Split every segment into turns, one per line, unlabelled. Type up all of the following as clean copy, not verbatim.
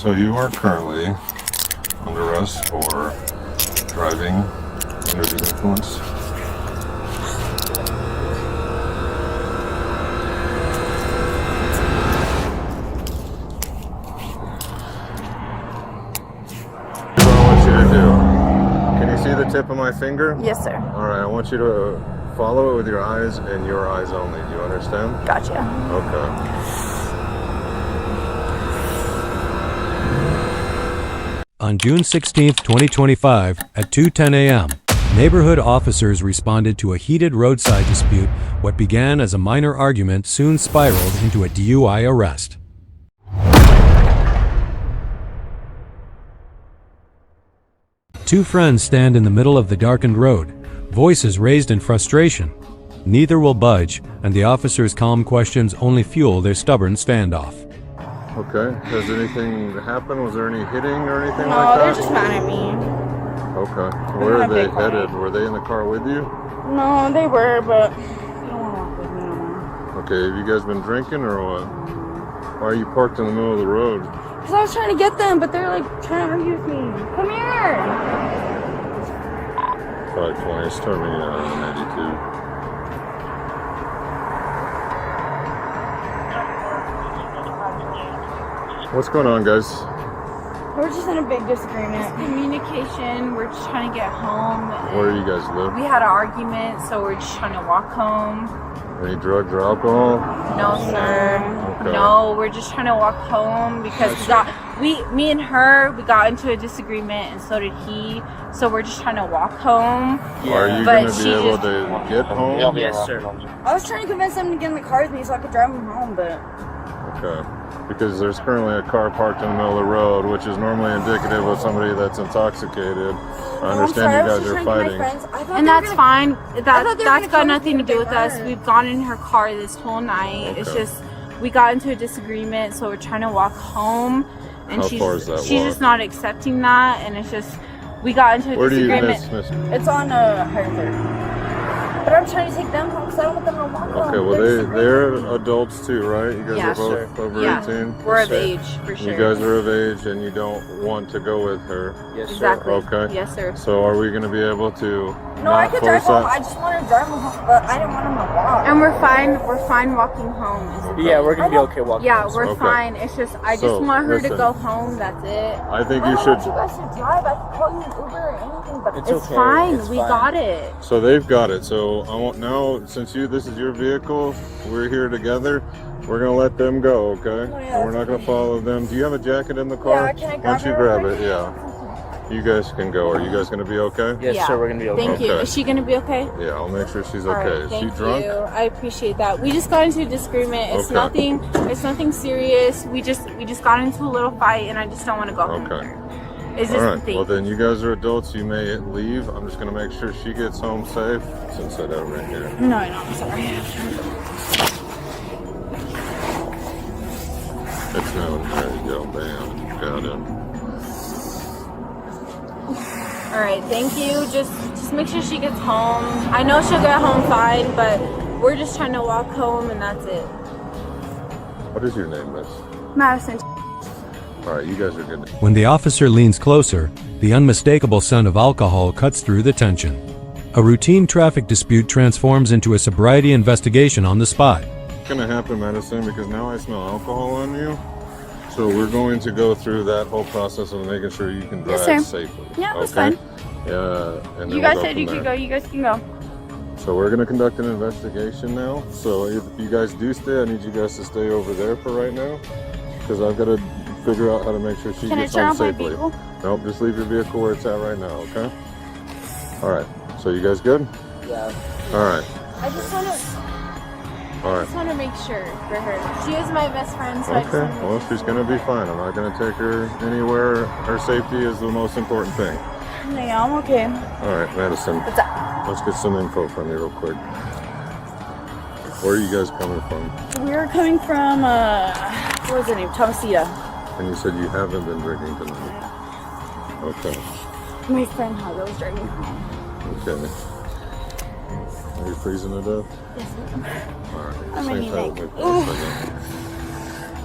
So you are currently under arrest for driving under the influence. Here's what I want you to do. Can you see the tip of my finger?
Yes, sir.
All right, I want you to follow it with your eyes and your eyes only. Do you understand?
Gotcha.
Okay.
On June 16, 2025, at 2:10 a.m., neighborhood officers responded to a heated roadside dispute. What began as a minor argument soon spiraled into a DUI arrest. Two friends stand in the middle of the darkened road, voices raised in frustration. Neither will budge, and the officers' calm questions only fuel their stubborn standoff.
Okay. Has anything happened? Was there any hitting or anything
No,
like that?
they're just mad at me.
Okay. Where are they headed? Were they in the car with you?
No, they were, but they don't want to walk with me no more.
Okay. Have you guys been drinking or what? Why are you parked in the middle of the road?
Because I was trying to get them, but they're like trying to argue with me. Come here!
520. Start me on 92. What's going on, guys?
We're just in a big disagreement.
Communication, we're just trying to get home.
Where do you guys live?
We had an argument, so we're just trying to walk home.
Any drugs or alcohol?
No, sir.
Okay.
No, we're just trying to walk home because me and her, we got into a disagreement, and so did he. So we're just trying to walk home.
Are you going to be able to get home?
Yes, sir.
I was trying to convince them to get in the car with me so I could drive them home, but...
Okay. Because there's currently a car parked in the middle of the road, which is normally indicative of somebody that's intoxicated. I understand you guys are fighting.
And that's fine. That's got nothing to do with us. We've gone in her car this whole night.
Okay.
It's just we got into a disagreement, so we're trying to walk home. And
How far is that
she's
walk?
just not accepting that, and it's just we got into a
Where do you
disagreement.
miss?
It's on higher third. But I'm trying to take them home because I don't want them to walk home.
Okay, well they're adults too, right? You guys
Yeah,
are both over
Yeah,
18?
we're of age for sure.
You guys are of age and you don't want to go with her.
Yes, sir.
Exactly.
Okay.
Yes, sir.
So are we going to be able to
No, I
not
could drive
force
home.
that?
I just wanted to drive them home, but I didn't want them to walk.
And we're fine. We're fine walking home.
Yeah, we're gonna be okay walking.
Yeah, we're
Okay.
fine. It's just I just
So,
want her to
listen.
go home. That's it.
I think
I
you
don't
should.
want you guys to drive. I could call you an Uber or anything, but
It's
It's
okay.
fine.
It's
We
fine.
got it.
So they've got it. So I want now, since this is your vehicle, we're here together. We're gonna let them go, okay?
Oh, yeah,
And we're not gonna follow them. Do you have a jacket in the car?
Yeah, can I grab
Once you
it
grab
real
it,
quick?
yeah. You guys can go. Are you guys gonna be okay?
Yes,
Yeah.
sir. We're gonna be okay.
Thank you.
Okay.
Is she gonna be okay?
Yeah, I'll make sure she's
All
okay.
right,
Is
thank
she drunk?
you. I appreciate that. We just got into a disagreement. It's
Okay.
nothing. It's nothing serious. We just got into a little fight, and I just don't want to go home
Okay.
with her. It's
All
just
right.
the thing.
Well, then you guys are adults. You may leave. I'm just gonna make sure she gets home safe. Since I got right here.
No, I'm sorry.
It's known. There you go. Bam. Got him.
All right, thank you. Just make sure she gets home. I know she'll get home fine, but we're just trying to walk home, and that's it.
What is your name, miss?
Madison.
All right, you guys are good.
When the officer leans closer, the unmistakable scent of alcohol cuts through the tension. A routine traffic dispute transforms into a sobriety investigation on the spot.
What's gonna happen, Madison? Because now I smell alcohol on you. So we're going to go through that whole process of making sure you can drive
Yes, sir.
safely.
Yeah, that's
okay?
fine.
Yeah, and then
You guys
we'll go
said you
from
could
there.
go. You guys can go.
So we're gonna conduct an investigation now. So if you guys do stay, I need you guys to stay over there for right now, because I've got to figure out how to make sure she
Can I
gets
turn
home
off my
safely.
vehicle?
Nope, just leave your vehicle where it's at right now. Okay. All right. So you guys good?
Yeah.
All right.
I just want to.
All right.
make sure for her. She is my best friend, so I just
Okay.
wanna
Well, she's gonna be fine. I'm not gonna take her anywhere. Her safety is the most important thing.
Yeah, I'm okay.
All right, Madison.
What's up?
Let's get some info from you real quick. Where are you guys coming from?
We're coming from, what was her name? Tomasita.
And you said you haven't been drinking tonight. Okay.
My friend Hugo was driving home.
Okay. Are you freezing to death?
Yes,
All right.
I'm
Same
anemic.
time with me for a second.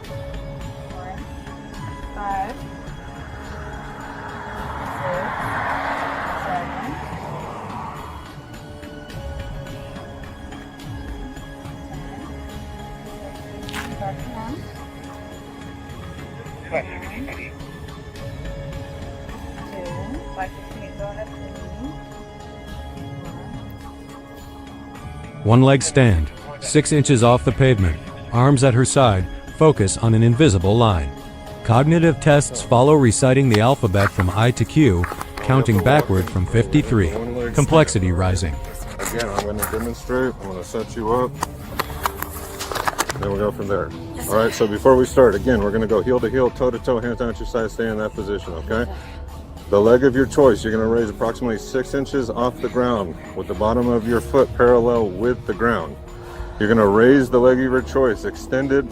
5,
1 leg stand, 6 inches off the pavement, arms at her side, focus on an invisible line. Cognitive tests follow reciting the alphabet from I to Q, counting backward from 53. Complexity rising.
Again, I'm going to demonstrate. I'm going to set you up. Then we'll go from there. All right, so before we start, again, we're going to go heel to heel, toe to toe, hands down at your side, stay in that position, okay? The leg of your choice, you're going to raise approximately 6 inches off the ground with the bottom of your foot parallel with the ground. You're going to raise the leg of your choice, extended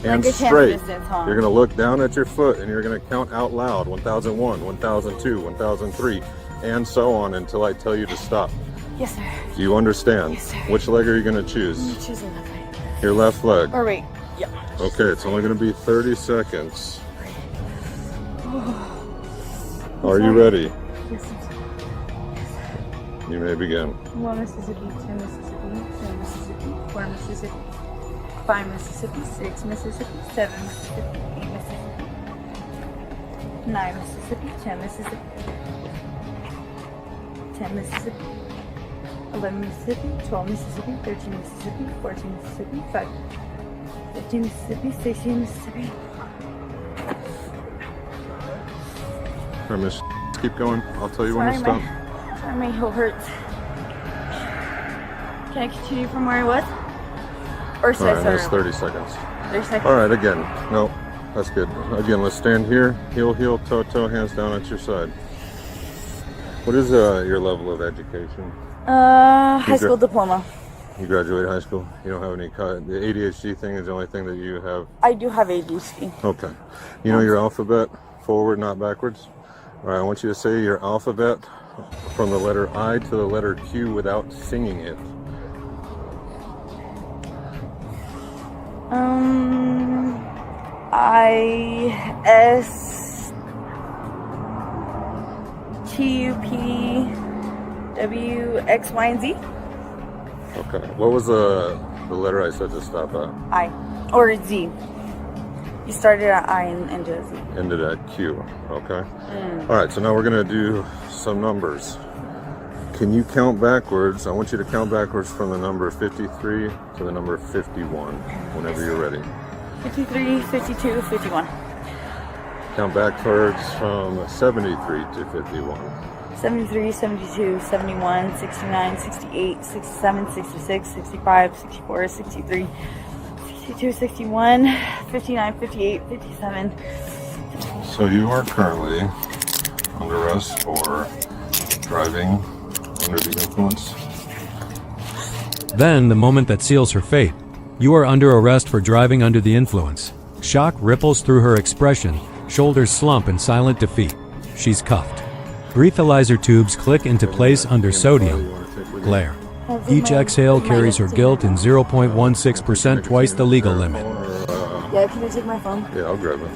and
Like a
straight.
distance, huh?
You're going to look down at your foot and you're going to count out loud 1001, 1002, 1003, and so on until I tell you to stop.
Yes, sir.
Do you understand?
Yes, sir.
Which leg are you going to choose?
Choose a left leg.
Your left leg.
Or wait. Yeah.
Okay, it's only going to be 30 seconds. Are you ready?
Yes, sir.
You may begin.
1 Mississippi, 2 Mississippi, 3 Mississippi, 4 Mississippi, 5 Mississippi, 6 Mississippi, 7 Mississippi, 8 Mississippi, 9 Mississippi, 10 Mississippi, 10 Mississippi, 11 Mississippi, 12 Mississippi, 13 Mississippi, 14 Mississippi, 15 Mississippi, 16 Mississippi.
All right, miss. Keep going. I'll tell you when to
Sorry,
stop.
Sorry, my heel hurts. Can I continue from where I was? Or should
All
I
right,
start
that's
over?
30 seconds.
30 seconds.
All right, again. No, that's good. Again, let's stand here. Heel, heel, toe, toe, hands down at your side. What is your level of education?
High school diploma.
You graduated high school? You don't have any, the ADHD thing is the only thing that you have?
I do have ADHD.
Okay. You know your alphabet, forward, not backwards? All right, I want you to say your alphabet from the letter I to the letter Q without singing it.
I S T U P W X Y and Z.
Okay. What was the letter I said to stop at?
I or Z. You started at I and ended at Z.
Ended at Q. Okay. All right. So now we're gonna do some numbers. Can you count backwards? I want you to count backwards from the number 53 to the number 51 whenever you're ready.
53, 52, 51.
Count backwards from 73 to 51.
73, 72, 71, 69, 68, 67, 66, 65, 64, 63, 62, 61, 59, 58, 57.
So you are currently under arrest for driving under the influence.
Then, the moment that seals her fate. You are under arrest for driving under the influence. Shock ripples through her expression, shoulders slump in silent defeat. She's cuffed. Breathalyzer tubes click into place under sodium. Glare. Each exhale carries her guilt in 0.16%, twice the legal limit.
Yeah, can you take my phone?
Yeah, I'll grab it.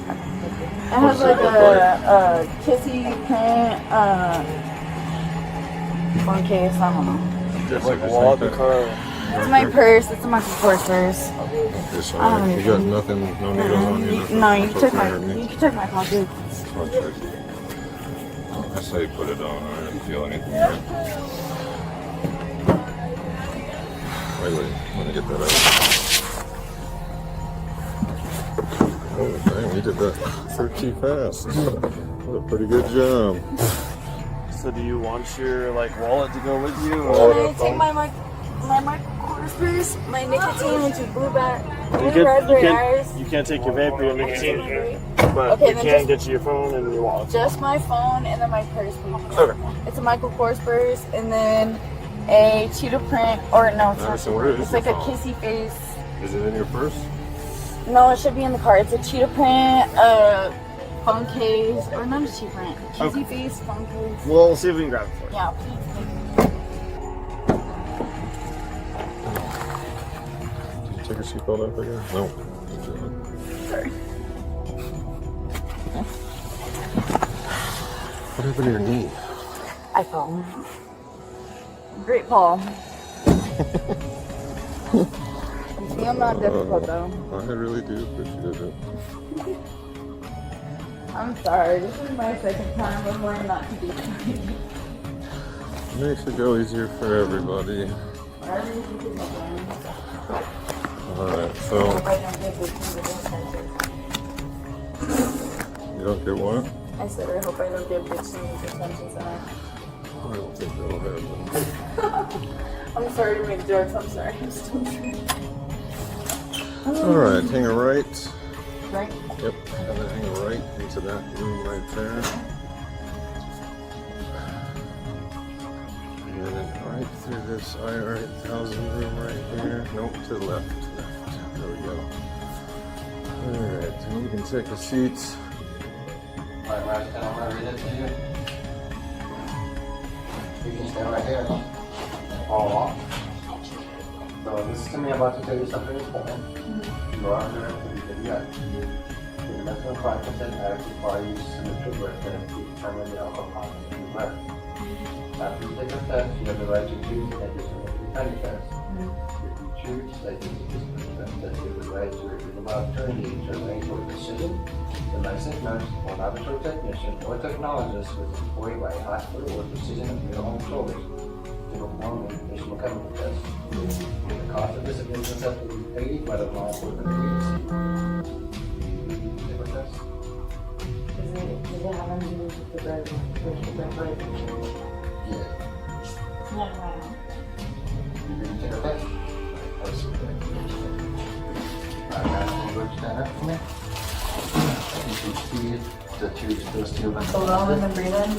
I have like a kissy print phone case. I don't know.
Just like wallet in the car.
It's my purse. It's my purse.
Okay, so you got nothing, no needles on you?
No, you
Nothing
took my
underneath?
you took my phone too.
Okay. I say put it on. I didn't feel anything yet. Wait, let me get that out. Oh, dang, we did that pretty fast. What a pretty good job.
So do you want your wallet to go with you?
Can I take my microcourse, my nicotine, which is blue raspberry iris?
You can't take your vape or your nicotine, but
Okay,
we
then
can get you your phone and your wallet.
Just my phone and then my purse, please.
Okay.
It's a Michael Kors purse and then a cheetah print, or no, it's not.
Madison, where is
It's
your
like a
phone?
kissy face.
Is it in your purse?
No, it should be in the car. It's a cheetah print, phone case, or not a cheetah print. Kissy face, phone case.
Well, we'll see if we can grab it for you.
Yeah, please.
Did you take your seatbelt off again? No.
Sorry.
What happened to your knee?
I fall. Great fall. You see, I'm not difficult though.
I really do appreciate it.
I'm sorry. This is my second time of learning not to do something.
Makes it go easier for everybody.
Whatever you think is my plan.
Alright,
I
so
hope I don't get big fingernails.
you don't get what?
I said I hope I don't get big fingers or tensions.
I don't think that'll happen.
I'm sorry to make jokes. I'm sorry. I'm still trying.
Alright, hang a right.
Right?
Yep, and then hang a right into that room right there. And then right through this IR 8000 room right here. Nope, to the left. There we go. Alright, and you can take a seat.
Alright, Madison, I'm gonna read it to you. You can stand right here and follow along. So this is to me about to tell you something important. You are under the maximum 5% average require you to submit to birth test to determine the alcohol content in your blood. After you take the test, you have the right to choose an additional tiny test. If you choose that you test, you have the right to refuse the opportunity to arrange for a decision. The licensed nurse or laboratory technician or technologist was employed by a hospital or physician of your own choice to perform an additional chemical test. The cost of this additional test will be paid by the law enforcement agency. Different test?
Does it have anything to do with the bread?
Yeah.
No.
You ready to take a test? Let's see. Alright, Madison, would you stand up for me? You can see that you're still stealing.
Below in the breathing?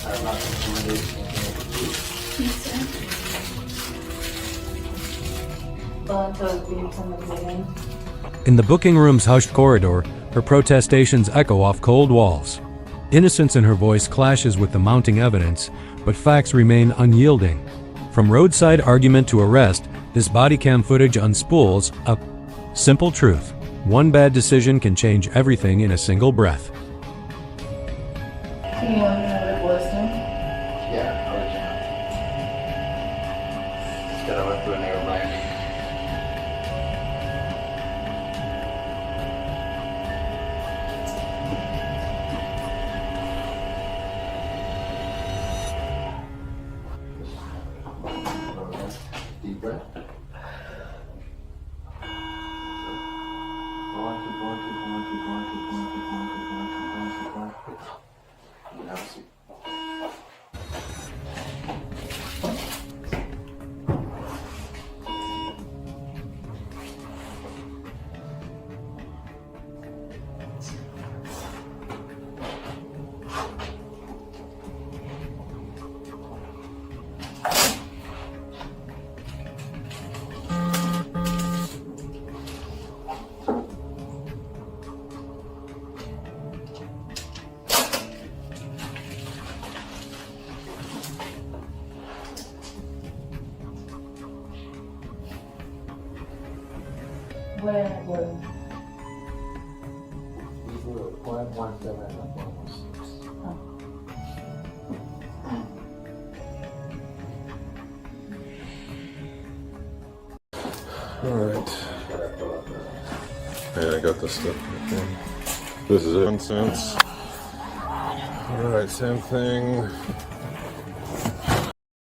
I'm not intimidating
Below those beams in the breathing?
In the booking room's hushed corridor, her protestations echo off cold walls. Innocence in her voice clashes with the mounting evidence, but facts remain unyielding. From roadside argument to arrest, this bodycam footage unspools a simple truth. One bad decision can change everything in a single breath.
Can you let me know what it was then?
Yeah, I'll let you know. Just gotta look through an airline. Deep breath. Have a seat.
Where?
These were 0.17 and 0.16.
Alright. Yeah, I got this stuff. This is it. 1 cent. Alright, same thing.